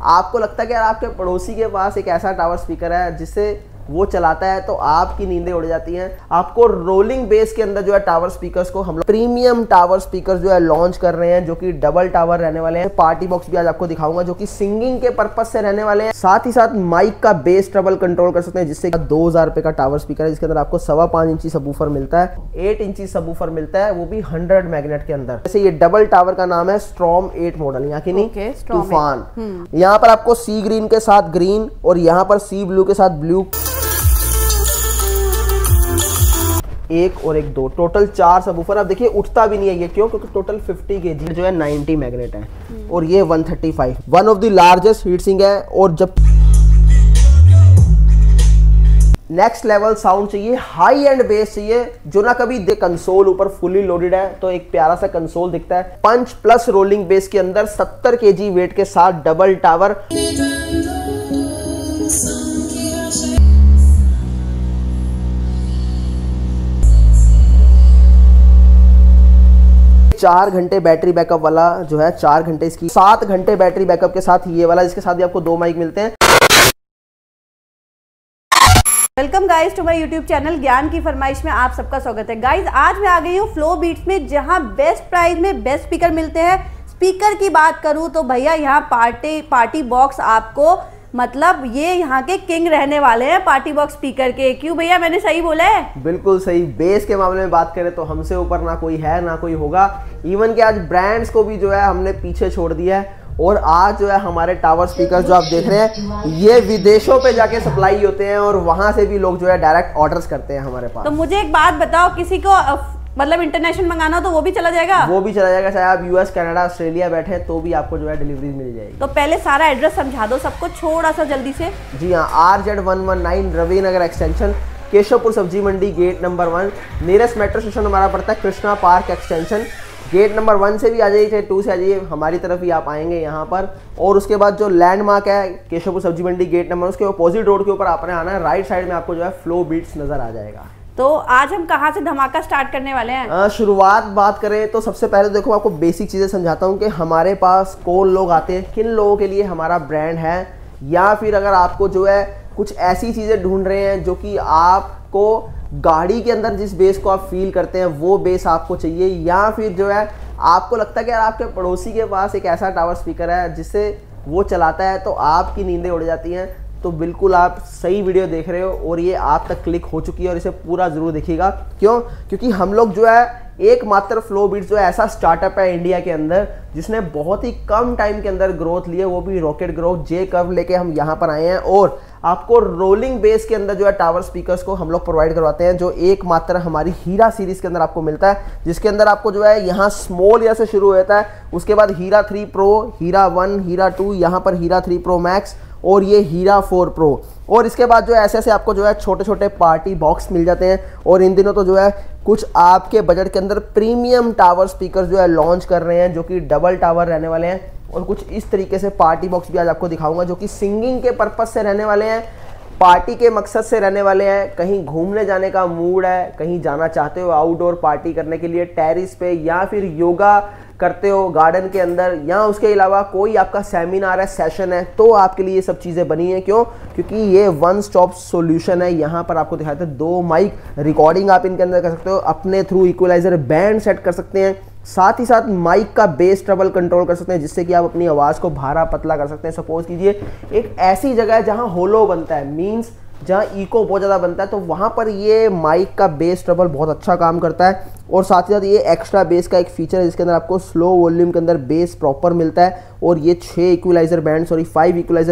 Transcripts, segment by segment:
आपको लगता है कि यार आपके पड़ोसी के पास एक ऐसा टावर स्पीकर है जिससे वो चलाता है तो आपकी नींदें उड़ जाती हैं। आपको रोलिंग बेस के अंदर जो है टावर स्पीकर्स को हम लोग प्रीमियम टावर स्पीकर्स जो है लॉन्च कर रहे हैं, जो कि डबल टावर रहने वाले हैं। पार्टी बॉक्स भी आज आपको दिखाऊंगा जो कि सिंगिंग के पर्पज से रहने वाले हैं। साथ ही साथ माइक का बेस ट्रबल कंट्रोल कर सकते हैं, जिससे 2000 रुपए का टावर स्पीकर है, जिसके अंदर आपको 5.25 इंची सबवूफर मिलता है, 8 इंची सबवूफर मिलता है, वो भी 100 मैग्नेट के अंदर। जैसे ये डबल टावर का नाम है स्ट्रॉम 8 मॉडल, यहाँ की नहीं तूफान। यहाँ पर आपको सी ग्रीन के साथ ग्रीन और यहाँ पर सी ब्लू के साथ ब्लू, एक और एक दो, टोटल 4 सबवूफर। अब देखिए उठता भी नहीं है ये, क्यों? क्योंकि टोटल 50 kg जो है 90 मैग्नेट है और ये 135, one of the largest heat sink है। और जब नेक्स्ट लेवल साउंड चाहिए, हाई एंड बेस चाहिए, जो ना कभी दे कंसोल ऊपर फुली लोडेड है तो एक प्यारा सा कंसोल दिखता है। पंच प्लस रोलिंग बेस के अंदर 70 kg वेट के साथ डबल टावर, 4 घंटे बैटरी बैकअप वाला जो है, 4 घंटे इसकी, 7 घंटे बैटरी बैकअप के साथ ये वाला, जिसके साथ भी आपको 2 माइक मिलते हैं। Welcome guys to my YouTube channel ज्ञान की फरमाइश में आप सबका स्वागत है। गाइस आज मैं आ गई हूँ फ्लो बीट्स में, जहाँ बेस्ट प्राइस में बेस्ट स्पीकर मिलते हैं। स्पीकर की बात करूँ तो भैया यहाँ पार्टी बॉक्स आपको, मतलब ये यहाँ के किंग रहने वाले हैं पार्टी बॉक्स स्पीकर के। क्यों भैया, मैंने सही बोला है? बिल्कुल सही। बेस के मामले में बात करें तो हमसे ऊपर ना कोई है ना कोई होगा। इवन कि आज ब्रांड्स को भी जो है हमने पीछे छोड़ दिया है और आज जो है हमारे टावर स्पीकर जो आप देख रहे हैं ये विदेशों पे जाके सप्लाई होते हैं और वहां से भी लोग जो है डायरेक्ट ऑर्डर्स करते हैं हमारे पास। तो मुझे एक बात बताओ, किसी को मतलब इंटरनेशनल मंगाना हो तो वो भी चला जाएगा? वो भी चला जाएगा, चाहे आप यूएस, कनाडा, ऑस्ट्रेलिया बैठे तो भी आपको जो है डिलीवरी मिल जाएगी। तो पहले सारा एड्रेस समझा दो सबको थोड़ा सा जल्दी से। जी हाँ, RZ119 रविनगर एक्सटेंशन, केशवपुर सब्जी मंडी, gate number 1। Nearest metro station हमारा पड़ता है Krishna park extension. Gate number 1 से भी आ जाइए, चाहे 2 से आ जाइए, हमारी तरफ ही आप आएंगे यहाँ पर। और उसके बाद जो लैंडमार्क है केशवपुर सब्जी मंडी गेट नंबर, उसके अपोजिट रोड के ऊपर आपने आना है, राइट साइड में आपको जो है फ्लो बीट्स नजर आ जाएगा। तो आज हम कहाँ से धमाका स्टार्ट करने वाले हैं? शुरुआत बात करें तो सबसे पहले देखो आपको बेसिक चीजें समझाता हूँ कि हमारे पास कौन लोग आते हैं, किन लोगों के लिए हमारा ब्रांड है, या फिर अगर आपको जो है कुछ ऐसी चीजें ढूंढ रहे हैं जो कि आपको गाड़ी के अंदर जिस बेस को आप फील करते हैं वो बेस आपको चाहिए, या फिर जो है आपको लगता है कि यार आपके पड़ोसी के पास एक ऐसा टावर स्पीकर है जिससे वो चलाता है तो आपकी नींदें उड़ जाती हैं, तो बिल्कुल आप सही वीडियो देख रहे हो और ये आप तक क्लिक हो चुकी है और इसे पूरा जरूर देखिएगा। क्यों? क्योंकि हम लोग जो है एकमात्र फ्लो बीट्स जो है ऐसा स्टार्टअप है इंडिया के अंदर जिसने बहुत ही कम टाइम के अंदर ग्रोथ ली है, वो भी रॉकेट ग्रोथ, जे कर्व लेके हम यहाँ पर आए हैं और आपको रोलिंग बेस के अंदर जो है टावर स्पीकर्स को हम लोग प्रोवाइड करवाते हैं, जो एकमात्र हमारी हीरा सीरीज के अंदर आपको मिलता है, जिसके अंदर आपको जो है यहाँ स्मॉल या से शुरू होता है, उसके बाद हीरा 3 प्रो, हीरा 1, हीरा 2, यहाँ पर हीरा 3 प्रो मैक्स और ये हीरा 4 प्रो, और इसके बाद जो है ऐसे ऐसे आपको जो है छोटे छोटे पार्टी बॉक्स मिल जाते हैं। और इन दिनों तो जो है कुछ आपके बजट के अंदर प्रीमियम टावर स्पीकर जो है लॉन्च कर रहे हैं, जो कि डबल टावर रहने वाले हैं, और कुछ इस तरीके से पार्टी बॉक्स भी आज आपको दिखाऊंगा जो कि सिंगिंग के पर्पज से रहने वाले हैं, पार्टी के मकसद से रहने वाले हैं। कहीं घूमने जाने का मूड है, कहीं जाना चाहते हो आउटडोर पार्टी करने के लिए टेरिस पे, या फिर योगा करते हो गार्डन के अंदर, या उसके अलावा कोई आपका सेमिनार है, सेशन है, तो आपके लिए ये सब चीज़ें बनी हैं। क्यों? क्योंकि ये वन स्टॉप सॉल्यूशन है। यहाँ पर आपको दिखाते हैं 2 माइक, रिकॉर्डिंग आप इनके अंदर कर सकते हो, अपने थ्रू इक्वलाइजर बैंड सेट कर सकते हैं, साथ ही साथ माइक का बेस ट्रबल कंट्रोल कर सकते हैं, जिससे कि आप अपनी आवाज़ को भारा पतला कर सकते हैं। सपोज कीजिए एक ऐसी जगह है जहाँ होलो बनता है, मीन्स जहाँ इको बहुत ज़्यादा बनता है, तो वहाँ पर ये माइक का बेस ट्रबल बहुत अच्छा काम करता है। और साथ ही साथ ये एक्स्ट्रा बेस का एक फीचर है जिसके अंदर आपको स्लो वॉल्यूम के अंदर बेस प्रॉपर मिलता है, और ये 5 इक्वलाइजर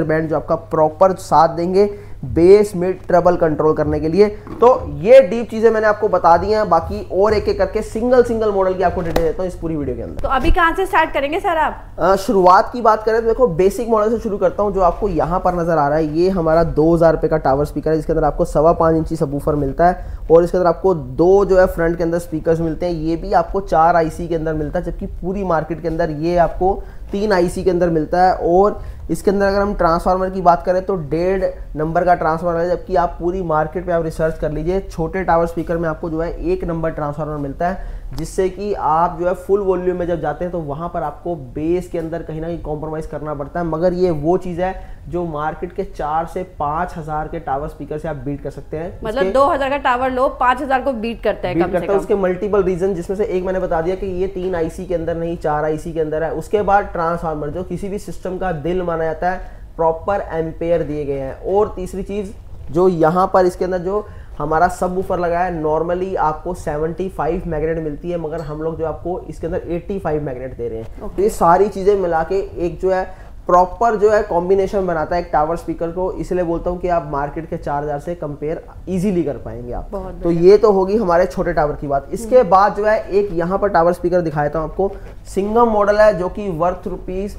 बैंड जो आपका प्रॉपर साथ देंगे बेस मिड ट्रबल कंट्रोल करने के लिए। तो ये डीप चीजें मैंने आपको बता दी हैं, बाकी और एक एक करके सिंगल मॉडल की आपको डिटेल देता हूँ इस पूरी वीडियो के अंदर। तो अभी कहाँ से स्टार्ट करेंगे सर आप? शुरुआत की बात करें तो देखो बेसिक मॉडल से शुरू करता हूँ। जो आपको यहाँ पर नजर आ रहा है ये हमारा 2000 रुपए का टावर स्पीकर है, जिसके अंदर आपको 5.25 इंची सबवूफर मिलता है, और इसके अंदर आपको 2 जो है फ्रंट के अंदर स्पीकर्स मिलते हैं। ये भी आपको 4 IC के अंदर मिलता है, जबकि पूरी मार्केट के अंदर ये आपको 3 IC के अंदर मिलता है। और इसके अंदर अगर हम ट्रांसफार्मर की बात करें तो 1.5 नंबर का ट्रांसफार्मर है, जबकि आप पूरी मार्केट पे आप रिसर्च कर लीजिए, छोटे टावर स्पीकर में आपको जो है 1 नंबर ट्रांसफार्मर मिलता है, जिससे कि आप जो है फुल वॉल्यूम में जब जाते हैं तो वहां पर आपको बेस के अंदर कहीं ना कहीं कॉम्प्रोमाइज करना पड़ता है। मगर ये वो चीज़ है जो मार्केट के 4 से 5 हज़ार के टावर स्पीकर से आप बीट कर सकते हैं। मतलब 2000 का टावर लो 5000 को बीट करता है कम से कम। उसके मल्टीपल रीजन, जिसमें से एक मैंने बता दिया कि ये 3 आईसी के अंदर नहीं 4 आईसी के अंदर है। उसके बाद ट्रांसफार्मर जो किसी भी सिस्टम का दिल माना जाता है, प्रॉपर एम्पेयर दिए गए हैं। और तीसरी चीज जो यहाँ पर इसके अंदर जो हमारा सब वूफर लगा है, नॉर्मली आपको 75 मैग्नेट मिलती है, मगर हम लोग जो आपको इसके अंदर 85 मैग्नेट दे रहे हैं। तो ये सारी चीजें मिला के एक जो है प्रॉपर जो है कॉम्बिनेशन बनाता है एक टावर स्पीकर को। इसलिए बोलता हूँ कि आप मार्केट के 4000 से कंपेयर इजीली कर पाएंगे आप। तो ये तो होगी हमारे छोटे टावर की बात। इसके बाद जो है एक यहाँ पर टावर स्पीकर दिखाता हूँ आपको, सिंगम मॉडल है जो कि वर्थ रुपीज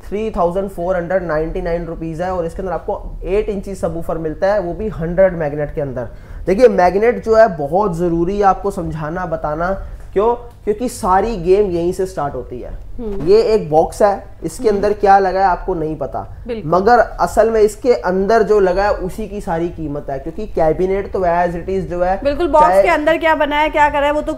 3499 रुपीज है। और इसके अंदर आपको 8 इंची सबवूफर मिलता है, वो भी 100 मैग्नेट के अंदर। देखिए मैग्नेट जो है बहुत जरूरी है आपको समझाना बताना, क्यों? क्योंकि सारी गेम यहीं से स्टार्ट होती है। ये एक बॉक्स है, इसके अंदर क्या लगा है आपको नहीं पता, मगर असल में इसके अंदर जो लगा है उसी की सारी कीमत है। क्योंकि कैबिनेट तो एज इट इज जो है बिल्कुल बॉक्स के अंदर क्या बना है क्या करा है वो तो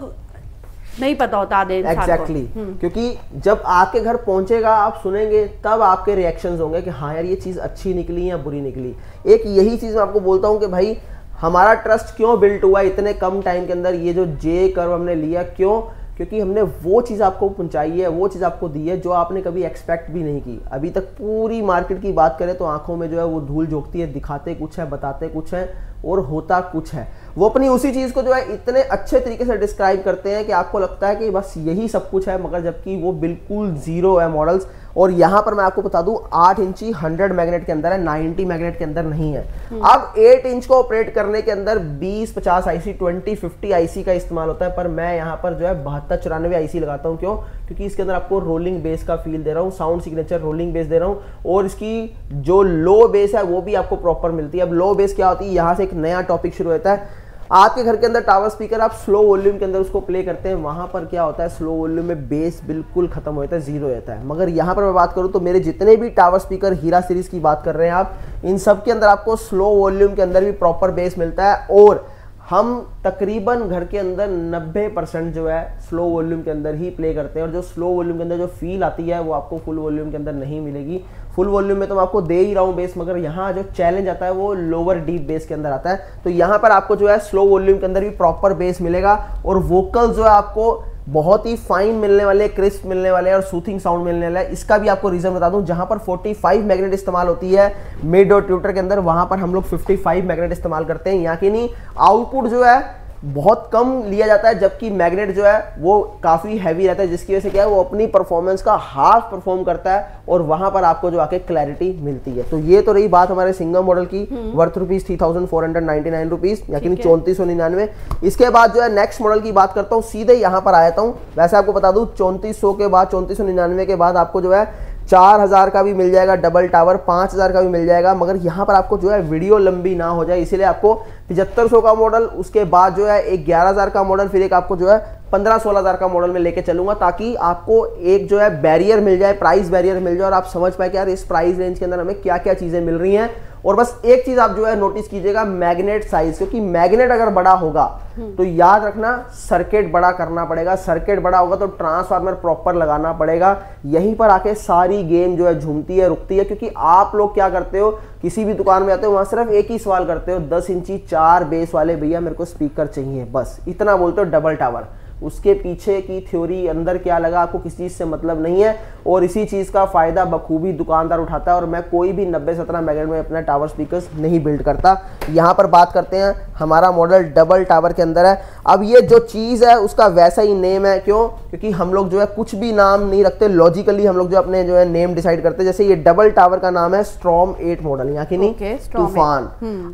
नहीं पता होता आधे इंसान को। एग्जैक्टली क्योंकि जब आपके घर पहुंचेगा आप सुनेंगे तब आपके रिएक्शंस होंगे कि हाँ यार ये चीज अच्छी निकली या बुरी निकली। एक यही चीज मैं आपको बोलता हूँ कि भाई हमारा ट्रस्ट क्यों बिल्ट हुआ इतने कम टाइम के अंदर। ये जो जे कर्व हमने लिया, क्यों? क्योंकि हमने वो चीज़ आपको पहुंचाई है, वो चीज़ आपको दी है जो आपने कभी एक्सपेक्ट भी नहीं की। अभी तक पूरी मार्केट की बात करें तो आंखों में जो है वो धूल झोंकती है, दिखाते कुछ है बताते कुछ है और होता कुछ है। वो अपनी उसी चीज़ को जो है इतने अच्छे तरीके से डिस्क्राइब करते हैं कि आपको लगता है कि बस यही सब कुछ है, मगर जबकि वो बिल्कुल जीरो है मॉडल्स। और यहाँ पर मैं आपको बता दूं 8 इंची 100 मैग्नेट के अंदर है, 90 मैग्नेट के अंदर नहीं है। अब 8 इंच को ऑपरेट करने के अंदर 20-50 आईसी 20-50 आईसी का इस्तेमाल होता है, पर मैं यहाँ पर जो है 72-94 आईसी लगाता हूँ। क्यों? क्योंकि इसके अंदर आपको रोलिंग बेस का फील दे रहा हूँ, साउंड सिग्नेचर रोलिंग बेस दे रहा हूँ, और इसकी जो लो बेस है वो भी आपको प्रॉपर मिलती है। अब लो बेस क्या होती है, यहाँ से एक नया टॉपिक शुरू होता है। आपके घर के अंदर टावर स्पीकर आप स्लो वॉल्यूम के अंदर उसको प्ले करते हैं, वहां पर क्या होता है स्लो वॉल्यूम में बेस बिल्कुल खत्म हो जाता है, जीरो रहता है। मगर यहाँ पर मैं बात करूँ तो मेरे जितने भी टावर स्पीकर हीरा सीरीज की बात कर रहे हैं आप, इन सब के अंदर आपको स्लो वॉल्यूम के अंदर भी प्रॉपर बेस मिलता है। और हम तकरीबन घर के अंदर 90% जो है स्लो वॉल्यूम के अंदर ही प्ले करते हैं, और जो स्लो वॉल्यूम के अंदर जो फील आती है वो आपको फुल वॉल्यूम के अंदर नहीं मिलेगी। फुल वॉल्यूम में तो मैं आपको दे ही रहा हूँ बेस, मगर यहाँ जो चैलेंज आता है वो लोअर डीप बेस के अंदर आता है। तो यहाँ पर आपको जो है स्लो वॉल्यूम के अंदर भी प्रॉपर बेस मिलेगा, और वोकल जो है आपको बहुत ही फाइन मिलने वाले, क्रिस्प मिलने वाले और सूथिंग साउंड मिलने वाला है। इसका भी आपको रीजन बता दूं, जहां पर 45 मैग्नेट इस्तेमाल होती है मिड और ट्यूटर के अंदर, वहां पर हम लोग 55 मैग्नेट इस्तेमाल करते हैं। यहाँ की नहीं, आउटपुट जो है बहुत कम लिया जाता है, जबकि मैग्नेट जो है वो काफी हैवी रहता है, जिसकी वजह से क्या है वो अपनी परफॉर्मेंस का हाफ परफॉर्म करता है, और वहां पर आपको जो आके क्लैरिटी मिलती है। तो ये तो रही बात हमारे सिंगम मॉडल की, वर्थ रुपीज 3499 रुपीज, यानी 3499। इसके बाद जो है नेक्स्ट मॉडल की बात करता हूँ, सीधे यहाँ पर आया हूँ। वैसे आपको बता दूं 3400 के बाद 3499 के बाद आपको जो है 4000 का भी मिल जाएगा डबल टावर, 5000 का भी मिल जाएगा। मगर यहाँ पर आपको जो है वीडियो लंबी ना हो जाए, इसीलिए आपको 7500 का मॉडल, उसके बाद जो है एक 11000 का मॉडल, फिर एक आपको जो है 15-16 का मॉडल में लेके चलूंगा, ताकि आपको एक जो है बैरियर मिल जाए, प्राइस बैरियर मिल जाए, और आप समझ पाए कि यार इस प्राइस रेंज के अंदर हमें क्या क्या चीजें मिल रही हैं। और बस एक चीज आप जो है नोटिस कीजिएगा, मैग्नेट साइज, क्योंकि मैग्नेट अगर बड़ा होगा तो याद रखना सर्किट बड़ा करना पड़ेगा, सर्किट बड़ा होगा तो ट्रांसफार्मर प्रॉपर लगाना पड़ेगा। यहीं पर आके सारी गेम जो है झूमती है, रुकती है। क्योंकि आप लोग क्या करते हो, किसी भी दुकान में आते हो वहां सिर्फ एक ही सवाल करते हो, 10 इंची 4 बेस वाले भैया मेरे को स्पीकर चाहिए, बस इतना बोलते हो, डबल टावर। उसके पीछे की थ्योरी अंदर क्या लगा आपको किसी चीज से मतलब नहीं है, और इसी चीज का फायदा बखूबी दुकानदार उठाता है। और मैं कोई भी 90-17 मैग्नेट में अपना टावर स्पीकर्स नहीं बिल्ड करता। यहाँ पर बात करते हैं, हमारा मॉडल डबल टावर के अंदर है। अब ये जो चीज है उसका वैसा ही नेम है, क्यों? क्योंकि हम लोग जो है कुछ भी नाम नहीं रखते, लॉजिकली हम लोग जो अपने जो है नेम डिसाइड करते हैं। जैसे ये डबल टावर का नाम है स्ट्रॉम 8 मॉडल, यहाँ की नहीं तूफान।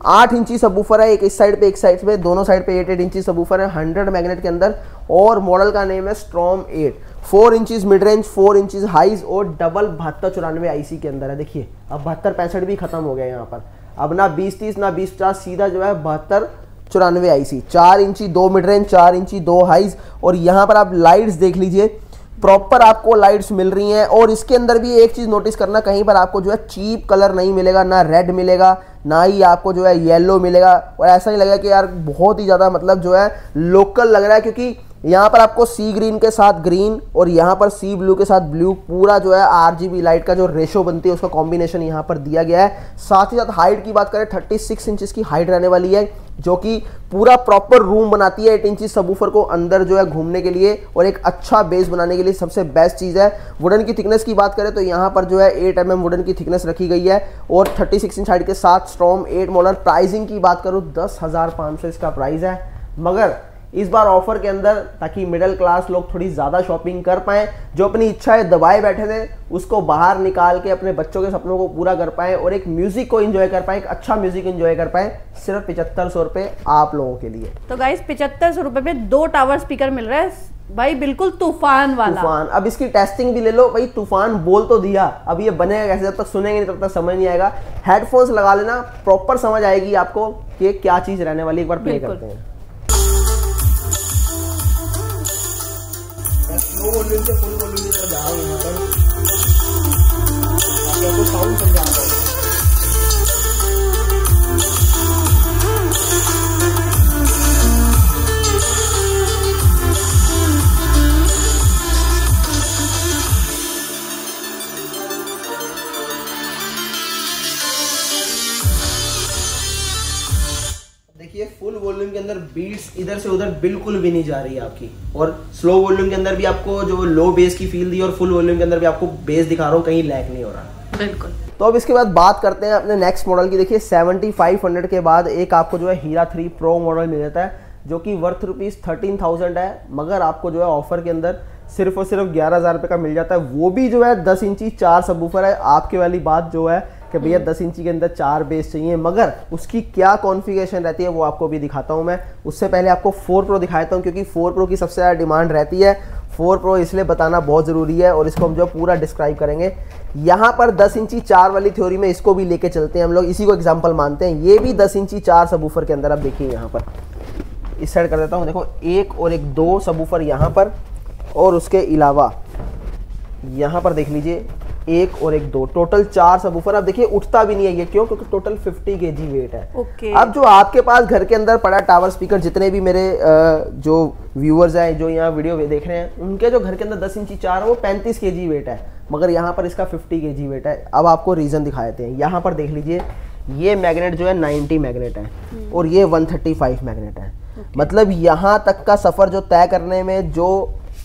8 इंची सबवूफर है, एक इस साइड पे एक साइड पे, दोनों साइड पे 8 इंची सबवूफर है 100 मैग्नेट के अंदर, और मॉडल का नेम है storm 8। 4 inches mid range, 4 inches highs, और डबल 7294 आईसी के अंदर है। देखिए अब 7265 भी खत्म हो गया यहाँ पर, अब ना 2030 ना 2050, सीधा जो है 7294 आईसी। 4 इंची 2 मिड रेंज, 4 इंची 2 हाइज, और यहाँ पर आप लाइट्स देख लीजिए, प्रॉपर आपको लाइट्स मिल रही हैं। और इसके अंदर भी एक चीज नोटिस करना, कहीं पर आपको जो है चीप कलर नहीं मिलेगा, ना रेड मिलेगा, ना ही आपको जो है येलो मिलेगा, और ऐसा नहीं लगेगा कि यार बहुत ही ज्यादा मतलब जो है लोकल लग रहा है। क्योंकि यहाँ पर आपको सी ग्रीन के साथ ग्रीन और यहाँ पर सी ब्लू के साथ ब्लू, पूरा जो है RGB लाइट का जो रेशो बनती है उसका कॉम्बिनेशन यहाँ पर दिया गया है। साथ ही साथ हाइट की बात करें 36 इंचेस की हाइट रहने वाली है, जो कि पूरा प्रॉपर रूम बनाती है 8 इंची सबवूफर को अंदर जो है घूमने के लिए और एक अच्छा बेस बनाने के लिए सबसे बेस्ट चीज़ है। वुडन की थिकनेस की बात करें तो यहाँ पर जो है 8 mm वुडन की थिकनेस रखी गई है और 36 इंच हाइट के साथ स्टॉर्म 8 मॉडल। प्राइसिंग की बात करूँ 10,500 इसका प्राइस है, मगर इस बार ऑफर के अंदर ताकि मिडिल क्लास लोग थोड़ी ज़्यादा शॉपिंग कर पाएँ, जो अपनी इच्छाएं दबाए बैठे थे उसको बाहर निकाल के अपने बच्चों के सपनों को पूरा कर पाएँ और एक म्यूजिक को एंजॉय कर पाएँ, एक अच्छा म्यूजिक एंजॉय कर पाएँ, सिर्फ 7500 रुपये आप लोगों के लिए। तो गाइस 7500 रुपये में 2 टावर स्पीकर मिल रहा है भाई, बिल्कुल तूफान वाला। तूफान। अब इसकी टेस्टिंग भी ले लो भाई, तूफान बोल तो दिया, अब ये बनेगा कैसे, जब तक सुनेंगे नहीं तब तक समझ नहीं आएगा। हेडफोन्स लगा लेना, प्रॉपर समझ आएगी आपको कि क्या चीज़ रहने वाली। एक बार प्ले करते हैं। लो वॉल्यूम से फुल वॉल्यूम की तरफ जा रहा हूँ, यहाँ पर आपको साउंड समझा रहा हूँ। देखिए फुल वॉल्यूम के अंदर बीट्स इधर से उधर बिल्कुल भी नहीं जा रही है आपकी, और स्लो वॉल्यूम के अंदर भी आपको जो लो बेस की फील दी और फुल वॉल्यूम के अंदर भी आपको बेस दिखा रहा हूँ, कहीं लैग नहीं हो रहा। बिल्कुल। तो अब इसके बाद बात करते हैं अपने नेक्स्ट मॉडल की। देखिए 7500 के बाद एक आपको जो है हीरा 3 प्रो मॉडल मिल जाता है, जो कि वर्थ ₹13,000 है, मगर आपको जो है ऑफर के अंदर सिर्फ और सिर्फ 11,000 रुपये का मिल जाता है। वो भी जो है 10 इंची 4 सबवूफर है। आपके वाली बात जो है कि भैया 10 इंची के अंदर 4 बेस चाहिए, मगर उसकी क्या कॉन्फ़िगरेशन रहती है वो आपको भी दिखाता हूं मैं। उससे पहले आपको 4 प्रो दिखाता हूं, क्योंकि 4 प्रो की सबसे ज़्यादा डिमांड रहती है। 4 प्रो इसलिए बताना बहुत ज़रूरी है और इसको हम जो पूरा डिस्क्राइब करेंगे। यहाँ पर 10 इंची 4 वाली थ्योरी में इसको भी लेके चलते हैं हम लोग, इसी को एग्जाम्पल मानते हैं। ये भी 10 इंची 4 सबवूफर के अंदर, आप देखिए यहाँ पर इस साइड कर देता हूँ, देखो 1 और 1 2 सबवूफर यहाँ पर, और उसके अलावा यहाँ पर देख लीजिए 1 और 1 2, टोटल 4 सबवूफर। अब देखिए उठता भी नहीं है ये, क्यों? क्योंकि टोटल 50 kg वेट है। ओके। अब जो आपके पास घर के अंदर पड़ा टावर स्पीकर, जितने भी मेरे जो व्यूअर्स हैं जो यहाँ वीडियो देख रहे हैं, उनके जो घर के अंदर 10 इंची 4 है वो 35 kg वेट है, मगर यहाँ पर इसका 50 kg वेट है। अब आपको रीज़न दिखा देते हैं। यहाँ पर देख लीजिए ये मैग्नेट जो है 90 मैग्नेट है और ये 135 मैग्नेट है। मतलब यहाँ तक का सफ़र जो तय करने में जो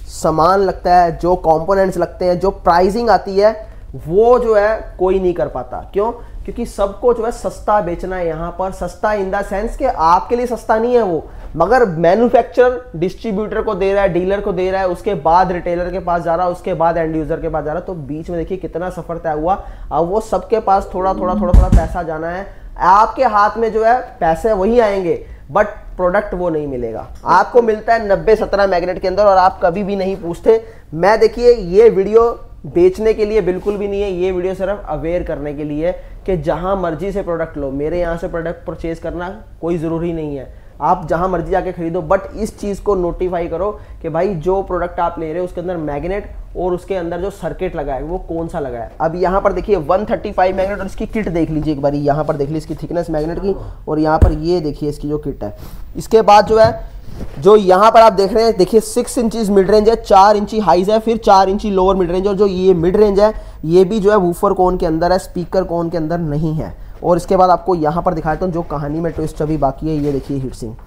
सामान लगता है, जो कंपोनेंट्स लगते हैं, जो प्राइसिंग आती है, वो जो है कोई नहीं कर पाता। क्यों? क्योंकि सबको जो है सस्ता बेचना है यहाँ पर। सस्ता इन द सेंस कि आपके लिए सस्ता नहीं है वो, मगर मैन्युफैक्चरर डिस्ट्रीब्यूटर को दे रहा है, डीलर को दे रहा है, उसके बाद रिटेलर के पास जा रहा है, उसके बाद एंड यूजर के पास जा रहा है। तो बीच में देखिए कितना सफर तय हुआ। अब वो सबके पास थोड़ा थोड़ा पैसा जाना है। आपके हाथ में जो है पैसे वही आएंगे, बट प्रोडक्ट वो नहीं मिलेगा। आपको मिलता है 90-17 मैग्नेट के अंदर और आप कभी भी नहीं पूछते। मैं देखिए ये वीडियो बेचने के लिए बिल्कुल भी नहीं है, ये वीडियो सिर्फ अवेयर करने के लिए कि जहां मर्जी से प्रोडक्ट लो, मेरे यहाँ से प्रोडक्ट परचेज करना कोई ज़रूरी नहीं है। आप जहां मर्जी जाके खरीदो, बट इस चीज़ को नोटिफाई करो कि भाई जो प्रोडक्ट आप ले रहे हो उसके अंदर मैग्नेट और उसके अंदर जो सर्किट लगा है वो कौन सा लगा है। अब यहाँ पर देखिए 135 मैग्नेट और इसकी किट देख लीजिए एक बारी। यहाँ पर देख लीजिए इसकी थिकनेस मैग्नेट की, और यहाँ पर ये देखिए इसकी जो किट है। इसके बाद जो है जो यहाँ पर आप देख रहे हैं, देखिए 6 इंचीज मिड रेंज है, 4 इंची हाइज है, फिर 4 इंची लोअर मिड रेंज, और जो ये मिड रेंज है ये भी जो है वूफर कोन के अंदर है, स्पीकर कोन के अंदर नहीं है। और इसके बाद आपको यहाँ पर दिखाता हूँ जो कहानी में ट्विस्ट अभी बाकी है। ये देखिए heat sink,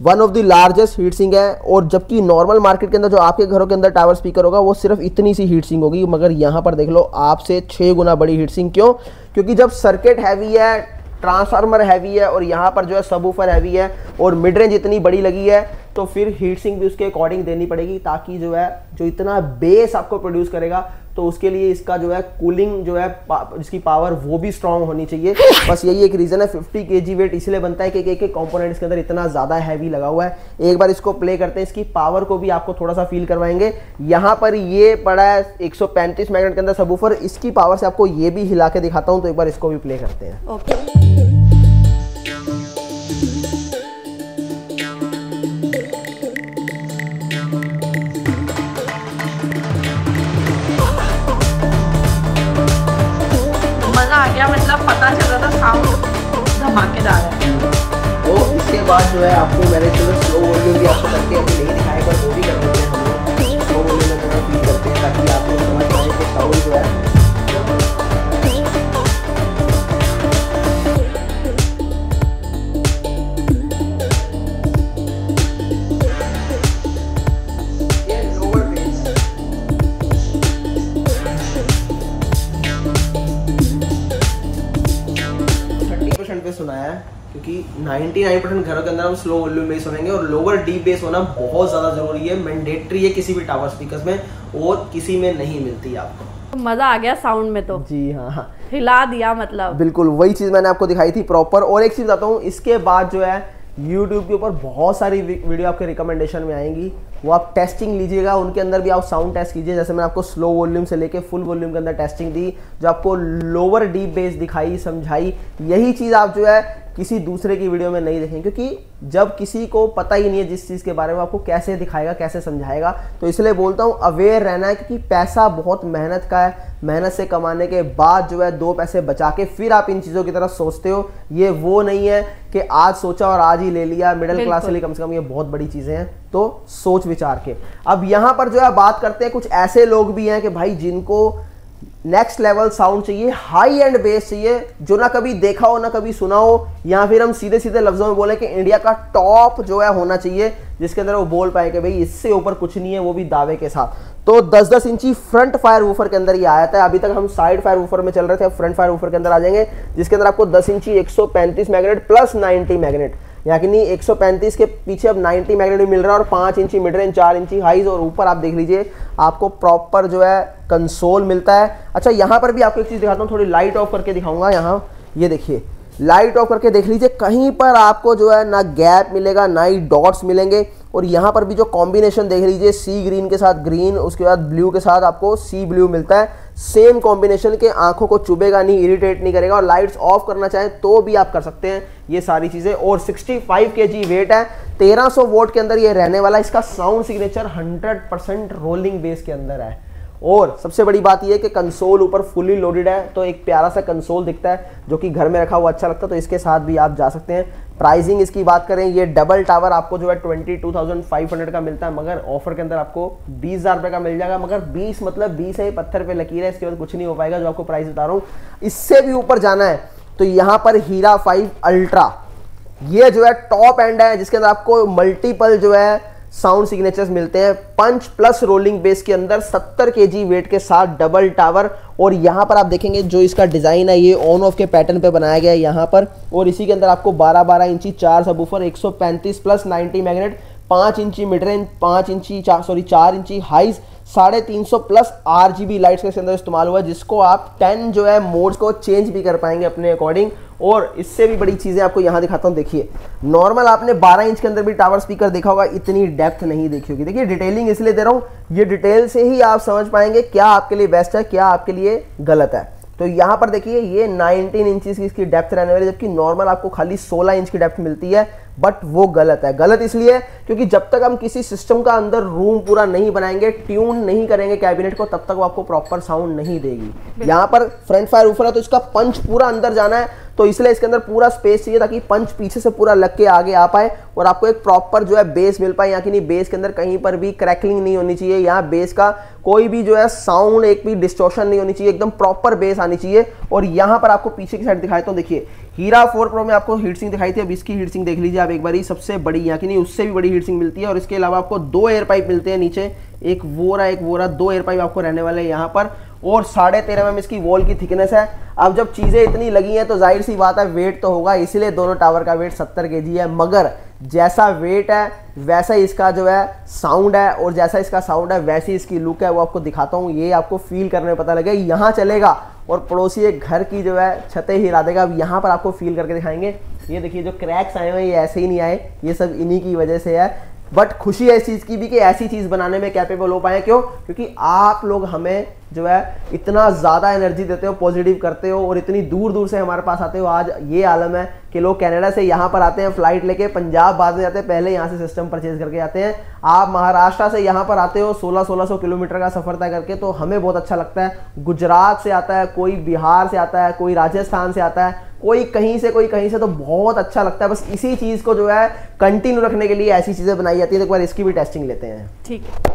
one of the largest heat sink है, और जबकि नॉर्मल मार्केट के अंदर जो आपके घरों के अंदर टावर स्पीकर होगा वो सिर्फ इतनी सी हीट सिंक होगी, मगर यहाँ पर देख लो आपसे 6 गुना बड़ी हीट सिंक। क्यों? क्योंकि जब सर्किट हैवी है, ट्रांसफार्मर हैवी है, और यहाँ पर जो है सबवूफर हैवी है, और मिड रेंज इतनी बड़ी लगी है, तो फिर हीट सिंक भी उसके अकॉर्डिंग देनी पड़ेगी, ताकि जो है जो इतना बेस आपको प्रोड्यूस करेगा तो उसके लिए इसका जो है कूलिंग जो है इसकी पावर वो भी स्ट्रांग होनी चाहिए। बस यही एक रीज़न है। 50 kg वेट इसलिए बनता है कि एक कंपोनेंट इसके अंदर इतना ज़्यादा हैवी लगा हुआ है। एक बार इसको प्ले करते हैं, इसकी पावर को भी आपको थोड़ा सा फील करवाएंगे। यहाँ पर ये पड़ा है 135 मैग्नेट के अंदर सबवूफर, इसकी पावर से आपको ये भी हिला के दिखाता हूँ, तो एक बार इसको भी प्ले करते हैं। मतलब पता चल रहा था साउंड धमाकेदार है। तो इसके बाद जो है आपको मैंने चलो स्लो वॉल्यूम भी आपको करके अभी नहीं दिखाया, पर वो भी करना सुनाया है, क्योंकि 99% घरों के अंदर हम स्लो वॉल्यूम बेस सुनेंगे और लोअर डीप बेस होना बहुत ज़्यादा ज़रूरी है, मैंडेटरी है किसी भी टावर स्पीकर्स में, और किसी में नहीं मिलती आपको। मजा आ गया साउंड में तो। जी हाँ, हिला दिया मतलब। बिल्कुल वही चीज़ मैंने आपको दिखाई थी प्रॉपर। और एक चीज़ बताता हूँ, इसके बाद जो है YouTube के ऊपर बहुत सारी वीडियो आपके रिकमेंडेशन में आएंगी, वो आप टेस्टिंग लीजिएगा, उनके अंदर भी आप साउंड टेस्ट कीजिए। जैसे मैंने आपको स्लो वॉल्यूम से लेके फुल वॉल्यूम के अंदर टेस्टिंग दी, जो आपको लोअर डीप बेस दिखाई, समझाई, यही चीज़ आप जो है किसी दूसरे की वीडियो में नहीं देखेंगे, क्योंकि जब किसी को पता ही नहीं है जिस चीज़ के बारे में, आपको कैसे दिखाएगा, कैसे समझाएगा। तो इसलिए बोलता हूँ अवेयर रहना है, क्योंकि पैसा बहुत मेहनत का है, मेहनत से कमाने के बाद जो है 2 पैसे बचा के फिर आप इन चीज़ों की तरफ सोचते हो। ये वो नहीं है कि आज सोचा और आज ही ले लिया, मिडिल क्लास के लिए कम से कम ये बहुत बड़ी चीज़ें हैं, तो सोच विचार के। अब यहाँ पर जो है बात करते हैं, कुछ ऐसे लोग भी हैं कि भाई जिनको नेक्स्ट लेवल साउंड चाहिए, हाई एंड बेस चाहिए, जो ना कभी देखा हो ना कभी सुना हो, या फिर हम सीधे सीधे लफ्जों में बोले कि इंडिया का टॉप जो है होना चाहिए, जिसके अंदर वो बोल पाए कि भाई इससे ऊपर कुछ नहीं है, वो भी दावे के साथ। तो 10-10 इंची फ्रंट फायर वूफर के अंदर ये आया था। अभी तक हम साइड फायर वूफर में चल रहे थे, अब फ्रंट फायर वूफर के अंदर आ जाएंगे, जिसके अंदर आपको 10 इंची 135 मैग्नेट प्लस 90 मैग्नेट, यानी 135 के पीछे अब 90 मैग्नेट भी मिल रहा है, और 5 इंची मिड रेंज, 4 इंची हाइज, और ऊपर आप देख लीजिए आपको प्रॉपर जो है कंसोल मिलता है। अच्छा, यहाँ पर भी आपको एक चीज़ दिखाता हूँ, थोड़ी लाइट ऑफ करके दिखाऊंगा। यहाँ ये देखिए, लाइट ऑफ करके देख लीजिए, कहीं पर आपको जो है ना गैप मिलेगा ना ही डॉट्स मिलेंगे। और यहाँ पर भी जो कॉम्बिनेशन देख लीजिए, सी ग्रीन के साथ ग्रीन, उसके बाद ब्लू के साथ आपको सी ब्लू मिलता है, सेम कॉम्बिनेशन के, आंखों को चुभेगा नहीं, इरिटेट नहीं करेगा, और लाइट्स ऑफ करना चाहें तो भी आप कर सकते हैं ये सारी चीज़ें। और 65 kg वेट है, 1300 वोट के अंदर ये रहने वाला। इसका साउंड सिग्नेचर 100% रोलिंग बेस के अंदर है। और सबसे बड़ी बात यह है कि कंसोल ऊपर फुली लोडेड है, तो एक प्यारा सा कंसोल दिखता है, जो कि घर में रखा हुआ अच्छा लगता है, तो इसके साथ भी आप जा सकते हैं। प्राइसिंग इसकी बात करें, ये डबल टावर आपको जो है 22,500 का मिलता है, मगर ऑफर के अंदर आपको 20,000 रुपये का मिल जाएगा। मगर 20 मतलब 20 है, पत्थर पे लकीर है, इसके बाद कुछ नहीं हो पाएगा, जो आपको प्राइस बता रहा हूँ। इससे भी ऊपर जाना है तो यहाँ पर हीरा 5 अल्ट्रा, ये जो है टॉप एंड है, जिसके अंदर आपको मल्टीपल जो है साउंड सिग्नेचर्स मिलते हैं। पंच प्लस रोलिंग बेस के अंदर 70 kg वेट के साथ डबल टावर। और यहाँ पर आप देखेंगे जो इसका डिज़ाइन है, ये ऑन ऑफ के पैटर्न पे बनाया गया है यहाँ पर। और इसी के अंदर आपको 12-12 इंची 4 सबवूफर, 135 प्लस 90 मैग्नेट, 5 इंची मिड रेंज, 4 इंची हाइज, 350 प्लस RGB लाइट्स के अंदर इस्तेमाल हुआ है, जिसको आप 10 जो है मोड्स को चेंज भी कर पाएंगे अपने अकॉर्डिंग। और इससे भी बड़ी चीज़ें आपको यहाँ दिखाता हूँ। देखिए, नॉर्मल आपने 12 इंच के अंदर भी टावर स्पीकर देखा होगा, इतनी डेप्थ नहीं देखी होगी। देखिए, डिटेलिंग इसलिए दे रहा हूँ, ये डिटेल से ही आप समझ पाएंगे क्या आपके लिए बेस्ट है, क्या आपके लिए गलत है। तो यहाँ पर देखिए, ये 19 इंचेस की इसकी डेप्थ रहने वाली है, जबकि नॉर्मल आपको खाली 16 इंच की डेप्थ मिलती है। बट वो गलत है। गलत इसलिए क्योंकि जब तक हम किसी सिस्टम का अंदर रूम पूरा नहीं बनाएंगे, ट्यून नहीं करेंगे कैबिनेट को, तब तक वो आपको प्रॉपर साउंड नहीं देगी। यहाँ पर फ्रंट फायर ऊपर है, तो इसका पंच पूरा अंदर जाना है, तो इसलिए इसके अंदर पूरा स्पेस चाहिए ताकि पंच पीछे से पूरा लग के आगे आ पाए और आपको एक प्रॉपर जो है बेस मिल पाए। यहाँ की नहीं, बेस के अंदर कहीं पर भी क्रैकलिंग नहीं होनी चाहिए, यहाँ बेस का कोई भी जो है साउंड, एक भी डिस्टॉर्शन नहीं होनी चाहिए, एकदम प्रॉपर बेस आनी चाहिए। और यहाँ पर आपको पीछे की साइड दिखाए तो देखिए, हीरा 4 प्रो में आपको हीट सिंक दिखाई थी, अब इसकी हीट सिंक देख लीजिए आप एक बारी, सबसे बड़ी, यहाँ की नहीं उससे भी बड़ी हीट सिंक मिलती है। और इसके अलावा आपको 2 एयर पाइप मिलते हैं नीचे, एक वो रहा 2 एयर पाइप आपको रहने वाले हैं यहाँ पर। और 13.5 mm इसकी वॉल की थिकनेस है। अब जब चीज़ें इतनी लगी हैं तो जाहिर सी बात है वेट तो होगा, इसीलिए दोनों टावर का वेट 70 kg है। मगर जैसा वेट है वैसा ही इसका जो है साउंड है, और जैसा इसका साउंड है वैसी इसकी लुक है, वो आपको दिखाता हूँ। ये आपको फील करने में पता लगे, यहाँ चलेगा और पड़ोसी एक घर की जो है छतें हिला देगा। अब यहाँ पर आपको फील करके दिखाएंगे। ये देखिए, जो क्रैक्स आए हुए हैं ये ऐसे ही नहीं आए, ये सब इन्हीं की वजह से है। बट खुशी है इस चीज़ की भी कि ऐसी चीज़ बनाने में कैपेबल हो पाए। क्यों? क्योंकि आप लोग हमें जो है इतना ज़्यादा एनर्जी देते हो, पॉजिटिव करते हो, और इतनी दूर दूर से हमारे पास आते हो। आज ये आलम है कि लोग कनाडा से यहाँ पर आते हैं फ्लाइट लेके, पंजाब बाद में जाते हैं, पहले यहाँ से सिस्टम परचेज करके आते हैं। आप महाराष्ट्र से यहाँ पर आते हो 1600 किलोमीटर का सफ़र तय करके, तो हमें बहुत अच्छा लगता है। गुजरात से आता है कोई, बिहार से आता है कोई, राजस्थान से आता है कोई, कहीं से, तो बहुत अच्छा लगता है। बस इसी चीज़ को जो है कंटिन्यू रखने के लिए ऐसी चीज़ें बनाई जाती है। तो एक बार इसकी भी टेस्टिंग लेते हैं। ठीक है।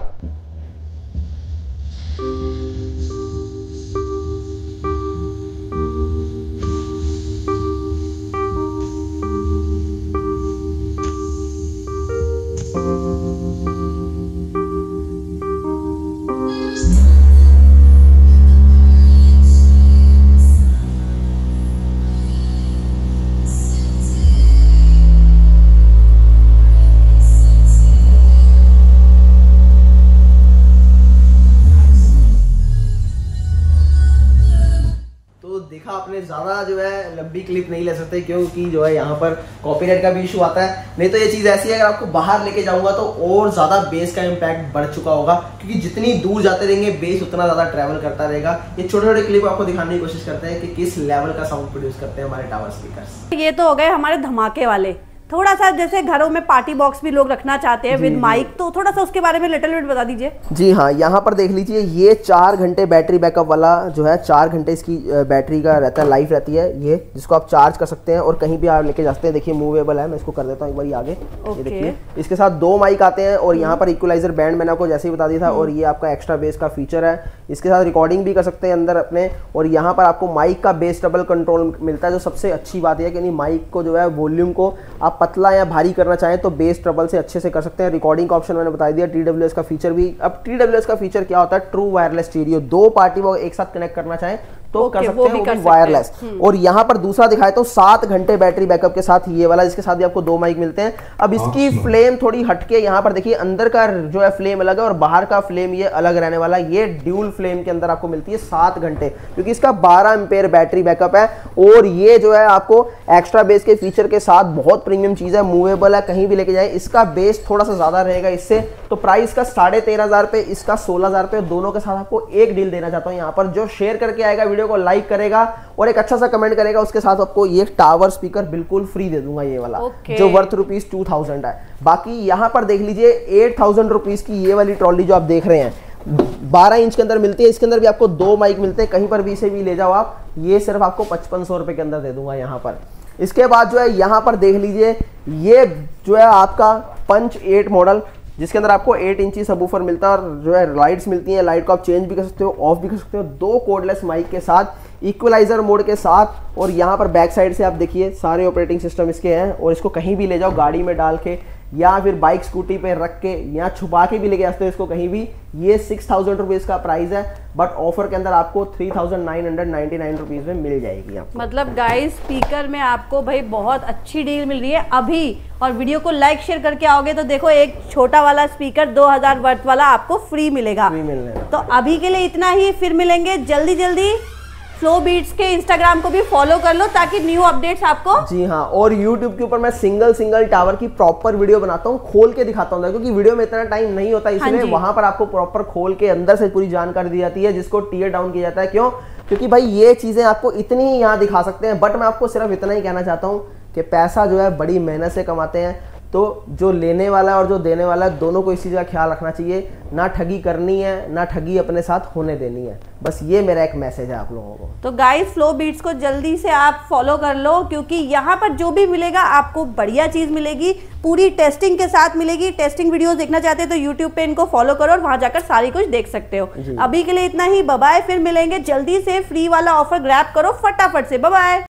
ज़्यादा जो है लंबी क्लिप नहीं ले सकते, क्योंकि जो है यहाँ पर कॉपीराइट का भी इशू आता है। नहीं तो ये चीज़ ऐसी है, अगर आपको बाहर लेके जाऊंगा तो और ज़्यादा बेस का इम्पैक्ट बढ़ चुका होगा, क्योंकि जितनी दूर जाते रहेंगे बेस उतना ज़्यादा ट्रैवल करता रहेगा। ये छोटे छोटे क्लिप आपको दिखाने की कोशिश करते हैं कि किस लेवल का साउंड प्रोड्यूस करते हैं हमारे टावर स्पीकर्स। ये तो हो गए हमारे धमाके वाले। थोड़ा सा जैसे घरों में पार्टी बॉक्स भी लोग रखना चाहते हैं विद माइक, तो थोड़ा सा उसके बारे में लिटिल बिट बता दीजिए। जी हाँ, यहाँ पर देख लीजिए, ये 4 घंटे बैटरी बैकअप वाला जो है, 4 घंटे इसकी बैटरी का रहता है, लाइफ रहती है ये, जिसको आप चार्ज कर सकते हैं और कहीं भी आप लेके जा सकते हैं। देखिए मूवेबल है, मैं इसको कर देता हूँ एक बार आगे। ये देखिए, इसके साथ 2 माइक आते हैं और यहाँ पर इक्वलाइजर बैंड मैंने आपको जैसे ही बता दिया था, और ये आपका एक्स्ट्रा बेस का फीचर है। इसके साथ रिकॉर्डिंग भी कर सकते हैं अंदर अपने, और यहाँ पर आपको माइक का बेस डबल कंट्रोल मिलता है, जो सबसे अच्छी बात है कि माइक को जो है वॉल्यूम को आप पतला या भारी करना चाहें तो बेस ट्रबल से अच्छे से कर सकते हैं। रिकॉर्डिंग का ऑप्शन मैंने बता दिया, TWS का फीचर भी। अब TWS का फीचर क्या होता है, ट्रू वायरलेस स्टीरियो, 2 पार्टी वो एक साथ कनेक्ट करना चाहें तो कर सकते हैं, वो भी वायरलेस। और यहाँ पर दूसरा दिखाया तो 7 घंटे बैटरी बैकअप के साथ ये वाला, जिसके साथ भी आपको 2 माइक मिलते हैं। अब इसकी फ्लेम थोड़ी हटके, यहाँ पर देखिए अंदर का जो है फ्लेम अलग है और बाहर का फ्लेम ये अलग रहने वाला। ये ड्यूल फ्लेम के अंदर आपको मिलती है 7 घंटे, क्योंकि इसका 12 एम्पेयर बैटरी बैकअप है। और ये जो है आपको एक्स्ट्रा बेस के फीचर के साथ बहुत प्रीमियम चीज है, मूवेबल है, कहीं भी लेके जाए। इसका बेस थोड़ा सा ज्यादा रहेगा इससे, तो प्राइस का 13,500 पे, इसका 16,000 पे, दोनों के साथ आपको एक डील देना चाहता हूँ यहाँ पर। जो शेयर करके आएगा, वीडियो को लाइक करेगा और एक अच्छा सा कमेंट करेगा, उसके साथ आपको ये टावर स्पीकर बिल्कुल फ्री दे दूंगा, ये वाला जो वर्थ ₹2,000 है। बाकी यहाँ पर देख लीजिए 8,000 रुपीज की ये वाली ट्रॉली जो आप देख रहे हैं, 12 इंच के अंदर मिलती है। इसके अंदर भी आपको 2 माइक मिलते हैं, कहीं पर भी इसे भी ले जाओ आप, ये सिर्फ आपको 5500 रुपए के अंदर दे दूंगा यहाँ पर। इसके बाद जो है यहाँ पर देख लीजिए, ये जो है आपका पंच 8 मॉडल, जिसके अंदर आपको 8 इंची सबवूफर मिलता है और जो है लाइट्स मिलती हैं। लाइट को आप चेंज भी कर सकते हो, ऑफ भी कर सकते हो, 2 कोडलेस माइक के साथ, इक्वलाइजर मोड के साथ। और यहाँ पर बैक साइड से आप देखिए सारे ऑपरेटिंग सिस्टम इसके हैं, और इसको कहीं भी ले जाओ, गाड़ी में डाल के या फिर बाइक स्कूटी पे रख के या छुपा के भी लेके आ सकते हो इसको कहीं भी। ये 6,000 रुपीज का प्राइस है, बट ऑफर के अंदर आपको 3,999 रुपीज में मिल जाएगी आपको। मतलब गाइस स्पीकर में आपको भाई बहुत अच्छी डील मिल रही है अभी। और वीडियो को लाइक शेयर करके आओगे तो देखो एक छोटा वाला स्पीकर 2000 वाट वाला आपको फ्री मिलेगा। तो अभी के लिए इतना ही, फिर मिलेंगे जल्दी जल्दी। फ्लो बीट्स के इंस्टाग्राम को भी फॉलो कर लो ताकि न्यू अपडेट्स आपको। जी हाँ, और यूट्यूब के ऊपर मैं सिंगल टावर की प्रॉपर वीडियो बनाता हूँ, खोल के दिखाता हूँ, क्योंकि वीडियो में इतना टाइम नहीं होता, इसलिए वहां पर आपको प्रॉपर खोल के अंदर से पूरी जानकारी दी जाती है, जिसको टीयर डाउन किया जाता है। क्यों? क्योंकि भाई ये चीजें आपको इतनी ही यहाँ दिखा सकते हैं, बट मैं आपको सिर्फ इतना ही कहना चाहता हूँ कि पैसा जो है बड़ी मेहनत से कमाते हैं, तो जो लेने वाला है और जो देने वाला है, दोनों को इस चीज़ का ख्याल रखना चाहिए। ना ठगी करनी है, ना ठगी अपने साथ होने देनी है। बस ये मेरा एक मैसेज है आप लोगों को। तो गाइस फ्लो बीट्स को जल्दी से आप फॉलो कर लो, क्योंकि यहाँ पर जो भी मिलेगा आपको बढ़िया चीज मिलेगी, पूरी टेस्टिंग के साथ मिलेगी। टेस्टिंग वीडियोस देखना चाहते हैं तो यूट्यूब पे इनको फॉलो करो और वहां जाकर सारी कुछ देख सकते हो। अभी के लिए इतना ही, बाय बाय। फिर मिलेंगे जल्दी से, फ्री वाला ऑफर ग्रैब करो फटाफट से। Bye bye.